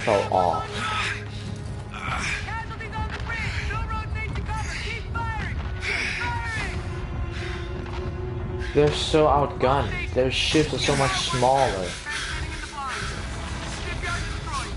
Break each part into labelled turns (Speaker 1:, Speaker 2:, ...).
Speaker 1: fell off.
Speaker 2: Casualties on the bridge! No roads need to cover! Keep firing! Keep firing!
Speaker 1: They're so outgunned. Their ships are so much smaller.
Speaker 2: Transmitting in the blind. Shipyard destroyed.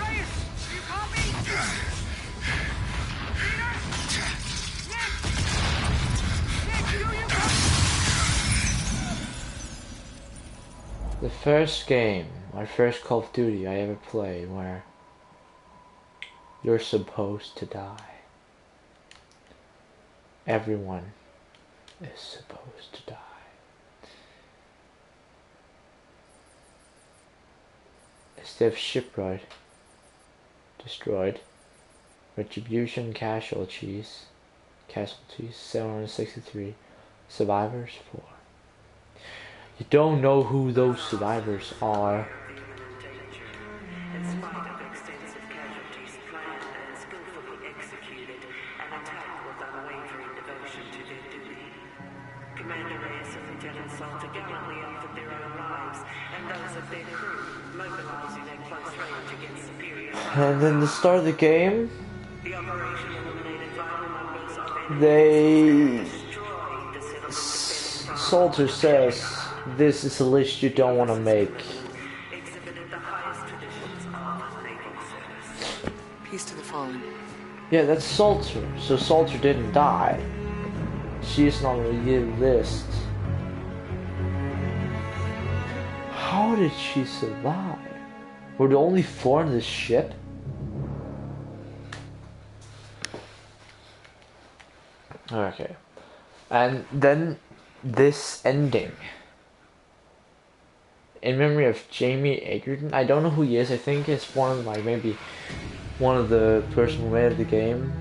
Speaker 2: Reyes, do you copy? Peter? Nick! Nick, do you copy?
Speaker 1: The first game, my first Call of Duty I ever played, where you're supposed to die. Everyone is supposed to die. Instead of shipwright, destroyed, retribution casualties 763, survivors 4. You don't know who those survivors are.
Speaker 3: In spite of extensive casualties planned and skillfully executed, an attack with unwavering devotion to their duty. Commander Reyes and Lieutenant Salter gallantly offered their own lives, and those of their crew, mobilizing at close range against superior fire.
Speaker 1: And then the start of the game,
Speaker 3: The operation eliminated vital numbers of
Speaker 1: they
Speaker 3: destroyed the settlement.
Speaker 1: Salter says this is a list you don't want to make.
Speaker 3: Exhibited the highest traditions of naval service.
Speaker 4: Peace to the fallen.
Speaker 1: Yeah, that's Salter. So Salter didn't die. She is not on the list. How did she survive? Were there only 4 on this ship? Okay. And then this ending. In memory of Jamie Egerton. I don't know who he is. I think it's maybe one of the person who made the game.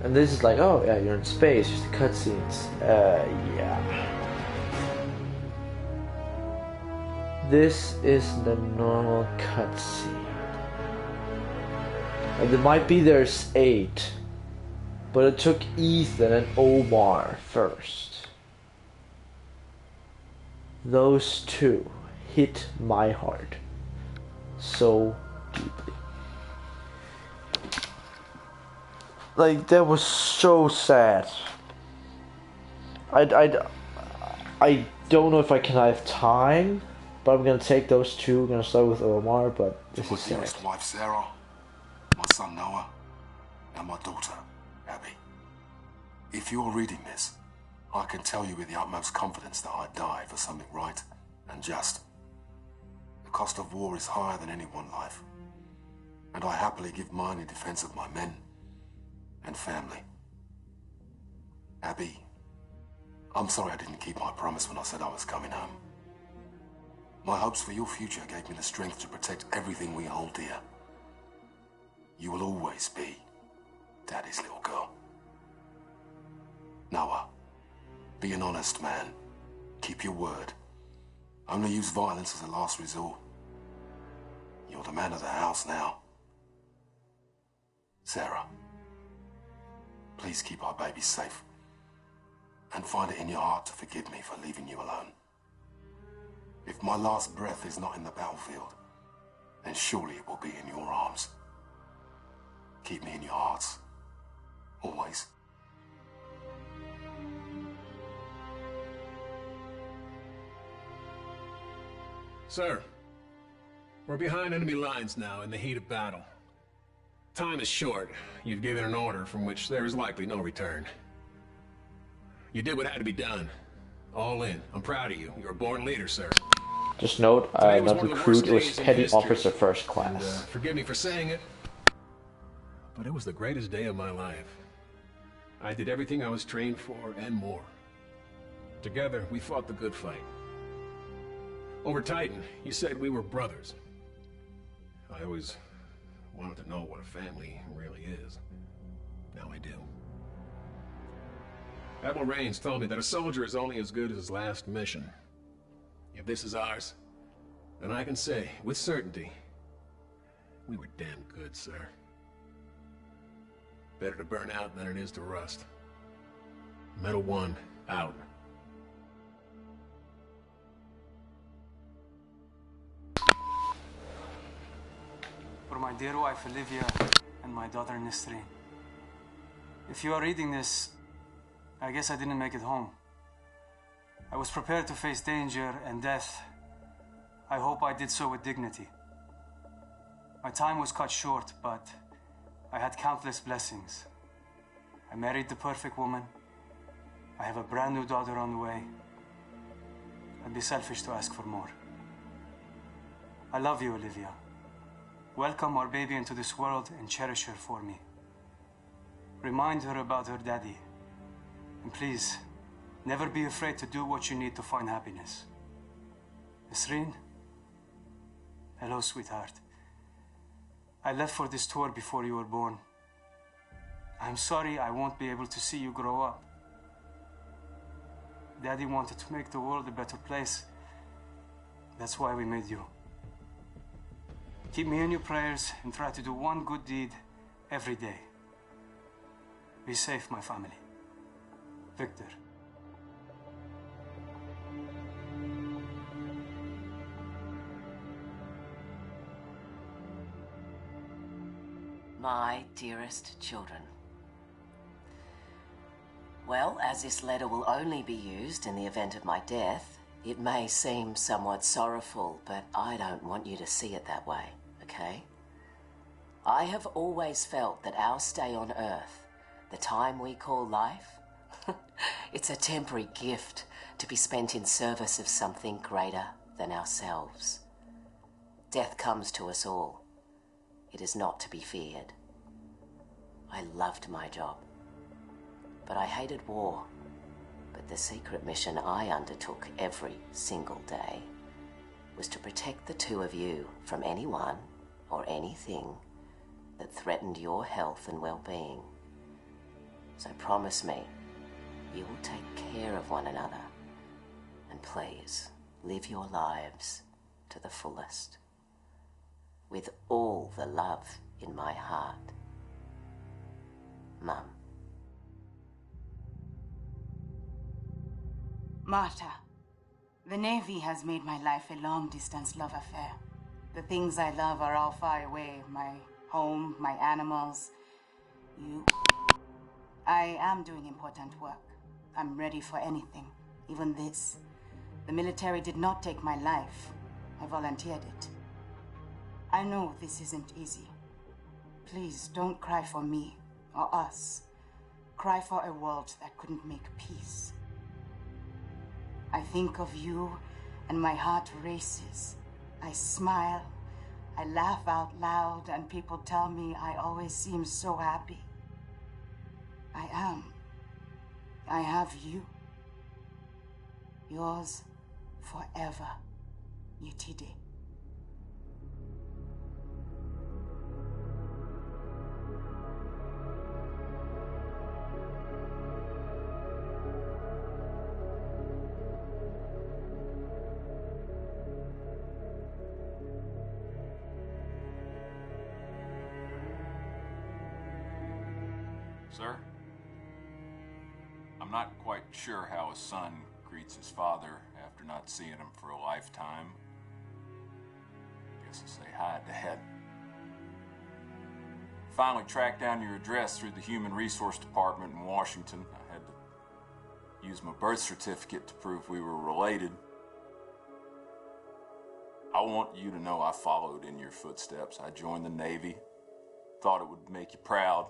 Speaker 1: And this is like, oh yeah, you're in space. Just the cutscenes. Yeah. This is the normal cutscene. There's 8. But it took Ethan and Omar first. Those 2 hit my heart so deeply. Like, that was so sad. I don't know if I can have time, but I'm gonna take those 2. I'm gonna start with Omar, but this is
Speaker 5: My
Speaker 1: sad.
Speaker 5: dearest wife Sarah, my son Noah, and my daughter Abby. If you're reading this, I can tell you with the utmost confidence that I died for something right and just. The cost of war is higher than any one life, and I happily give mine in defense of my men and family. Abby, I'm sorry I didn't keep my promise when I said I was coming home. My hopes for your future gave me the strength to protect everything we hold dear. You will always be Daddy's little girl. Noah, be an honest man. Keep your word. Only use violence as a last resort. You're the man of the house now. Sarah, please keep our baby safe. And find it in your heart to forgive me for leaving you alone. If my last breath is not in the battlefield, then surely it will be in your arms. Keep me in your hearts. Always.
Speaker 6: Sir, we're behind enemy lines now in the heat of battle. Time is short. You've given an order from which there is likely no return. You did what had to be done. All in. I'm proud of you. You're a born leader, sir.
Speaker 1: Just note,
Speaker 6: Today was
Speaker 1: not
Speaker 6: one of the
Speaker 1: recruit,
Speaker 6: worst
Speaker 1: it was
Speaker 6: days in
Speaker 1: petty
Speaker 6: history.
Speaker 1: officer first
Speaker 6: And,
Speaker 1: class.
Speaker 6: forgive me for saying it, but it was the greatest day of my life. I did everything I was trained for and more. Together, we fought the good fight. Over Titan, you said we were brothers. I always wanted to know what a family really is. Now I do. Admiral Raines told me that a soldier is only as good as his last mission. If this is ours, then I can say, with certainty, we were damn good, sir. Better to burn out than it is to rust. Metal 1, out.
Speaker 4: for my dear wife Olivia and my daughter Nesrine. If you are reading this, I guess I didn't make it home. I was prepared to face danger and death. I hope I did so with dignity. My time was cut short, but I had countless blessings. I married the perfect woman. I have a brand new daughter on the way. I'd be selfish to ask for more. I love you, Olivia. Welcome our baby into this world and cherish her for me. Remind her about her daddy. And please, never be afraid to do what you need to find happiness. Nesrine? Hello, sweetheart. I left for this tour before you were born. I'm sorry I won't be able to see you grow up. Daddy wanted to make the world a better place. That's why we made you. Keep me in your prayers and try to do one good deed every day. Be safe, my family. Victor.
Speaker 3: My dearest children. Well, as this letter will only be used in the event of my death, it may seem somewhat sorrowful, but I don't want you to see it that way, okay? I have always felt that our stay on Earth, the time we call life, it's a temporary gift to be spent in service of something greater than ourselves. Death comes to us all. It is not to be feared. I loved my job, but I hated war. But the secret mission I undertook every single day was to protect the two of you from anyone or anything that threatened your health and well-being. So promise me you will take care of one another, and please live your lives to the fullest, with all the love in my heart. Mum.
Speaker 7: Marta, the Navy has made my life a long-distance love affair. The things I love are all far away. My home, my animals, you. I am doing important work. I'm ready for anything, even this. The military did not take my life. I volunteered it. I know this isn't easy. Please don't cry for me or us. Cry for a world that couldn't make peace. I think of you and my heart races. I smile, I laugh out loud, and people tell me I always seem so happy. I am. I have you. Yours forever, Yetide.
Speaker 8: Sir? I'm not quite sure how a son greets his father after not seeing him for a lifetime. Guess I'll say hi, Dad. Finally tracked down your address through the Human Resource Department in Washington. I had to use my birth certificate to prove we were related. I want you to know I followed in your footsteps. I joined the Navy. Thought it would make you proud.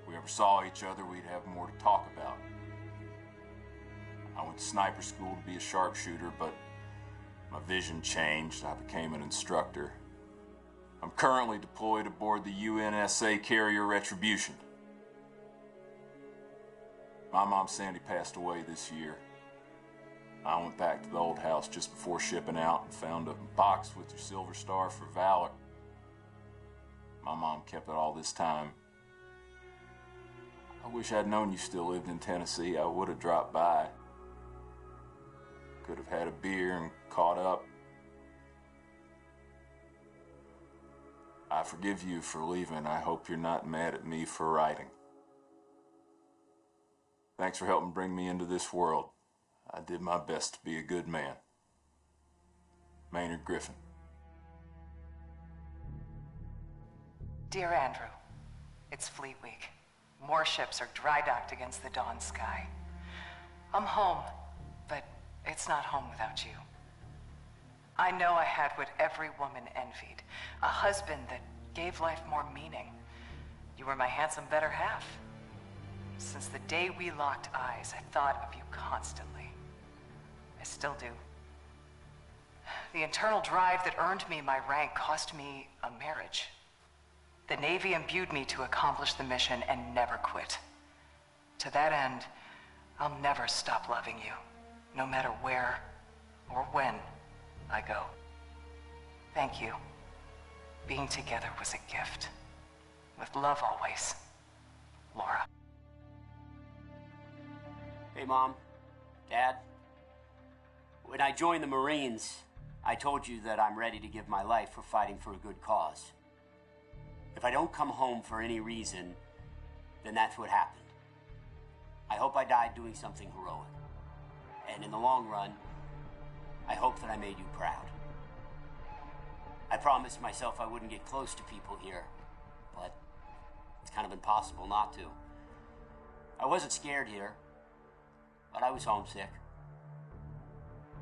Speaker 8: If we ever saw each other, we'd have more to talk about. I went to sniper school to be a sharpshooter, but my vision changed. I became an instructor. I'm currently deployed aboard the UNSA carrier Retribution. My mom Sandy passed away this year. I went back to the old house just before shipping out and found a box with your Silver Star for Valor. My mom kept it all this time. I wish I'd known you still lived in Tennessee. I would have dropped by. Could have had a beer and caught up. I forgive you for leaving. I hope you're not mad at me for writing. Thanks for helping bring me into this world. I did my best to be a good man. Maynard Griffin.
Speaker 7: Dear Andrew, it's Fleet Week. More ships are dry docked against the dawn sky. I'm home, but it's not home without you. I know I had what every woman envied, a husband that gave life more meaning. You were my handsome better half. Since the day we locked eyes, I thought of you constantly. I still do. The internal drive that earned me my rank cost me a marriage. The Navy imbued me to accomplish the mission and never quit. To that end, I'll never stop loving you, no matter where or when I go. Thank you. Being together was a gift. With love always, Laura.
Speaker 9: Hey, Mom, Dad. When I joined the Marines, I told you that I'm ready to give my life for fighting for a good cause. If I don't come home for any reason, then that's what happened. I hope I died doing something heroic. And in the long run, I hope that I made you proud. I promised myself I wouldn't get close to people here, but it's kind of impossible not to. I wasn't scared here, but I was homesick.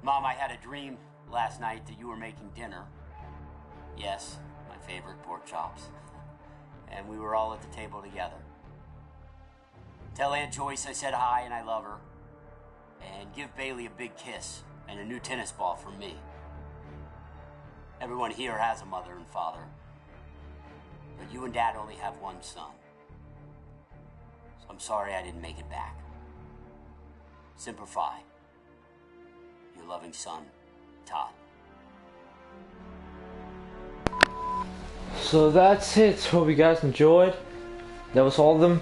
Speaker 9: Mom, I had a dream last night that you were making dinner. Yes, my favorite pork chops. And we were all at the table together. Tell Aunt Joyce I said hi and I love her. And give Bailey a big kiss and a new tennis ball from me. Everyone here has a mother and father. But you and Dad only have one son. So I'm sorry I didn't make it back. Semper Fi. Your loving son, Todd.
Speaker 1: So that's it. Hope you guys enjoyed. That was all of them.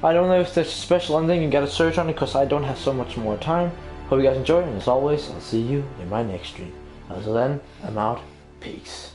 Speaker 1: I don't know if there's a special ending. You gotta search on it because I don't have so much more time. Hope you guys enjoyed, and as always, I'll see you in my next stream. Until then, I'm out. Peace.